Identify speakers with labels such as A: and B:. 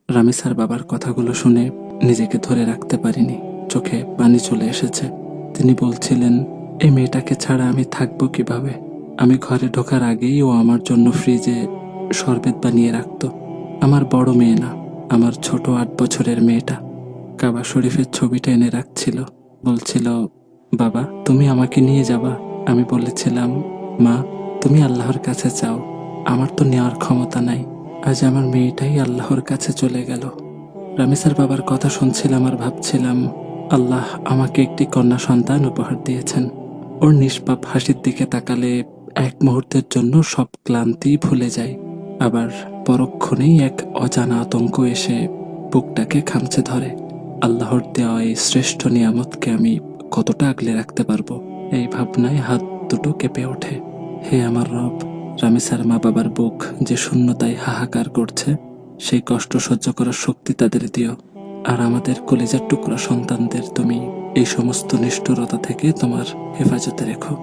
A: রামিসার বাবার কথাগুলো শুনে নিজেকে ধরে রাখতে পারিনি, চোখে পানি চলে এসেছে। তিনি বলছিলেন, এই মেয়েটাকে ছাড়া আমি থাকবো কিভাবে? আমি ঘরে ঢোকার আগেই ও আমার জন্য ফ্রিজে শরবত বানিয়ে রাখতো। আমার বড় মেয়ে না, আমার ছোট 8 বছরের মেয়েটা কাবা শরীফের ছবিটা এনে রাখছিল। বলছিল, বাবা তুমি আমাকে নিয়ে যাবা? আমি বলেছিলাম, মা তুমি আল্লাহর কাছে চাও, আমার তো নেওয়ার ক্ষমতা নাই। আজ আমার মেয়েটাই আল্লাহর কাছে চলে গেল। রামিসার বাবার কথা শুনছিলাম আর ভাবছিলাম, আল্লাহ আমাকে একটি কন্যা সন্তান উপহার দিয়েছেন। ওর নিষ্পাপ হাসির দিকে তাকালে এক মুহূর্তের জন্য সব ক্লান্তি ভুলে যায়, আবার পরক্ষণেই এক অজানা আতঙ্ক এসে বুকটাকে খামচে ধরে। আল্লাহর দেওয়া এই শ্রেষ্ঠ নিয়ামতকে আমি কতটা আগলে রাখতে পারবো, এই ভাবনায় হাত দুটো কেঁপে ওঠে। হে আমার রব, রামিসার মা বাবার বুক যে শূন্যতায় হাহাকার করছে, সেই কষ্ট সহ্য করার শক্তি তাদের দিও। আর আমাদের কলিজার টুকরা সন্তানদের তুমি এই সমস্ত নিষ্ঠুরতা থেকে তোমার হেফাজতে রেখো।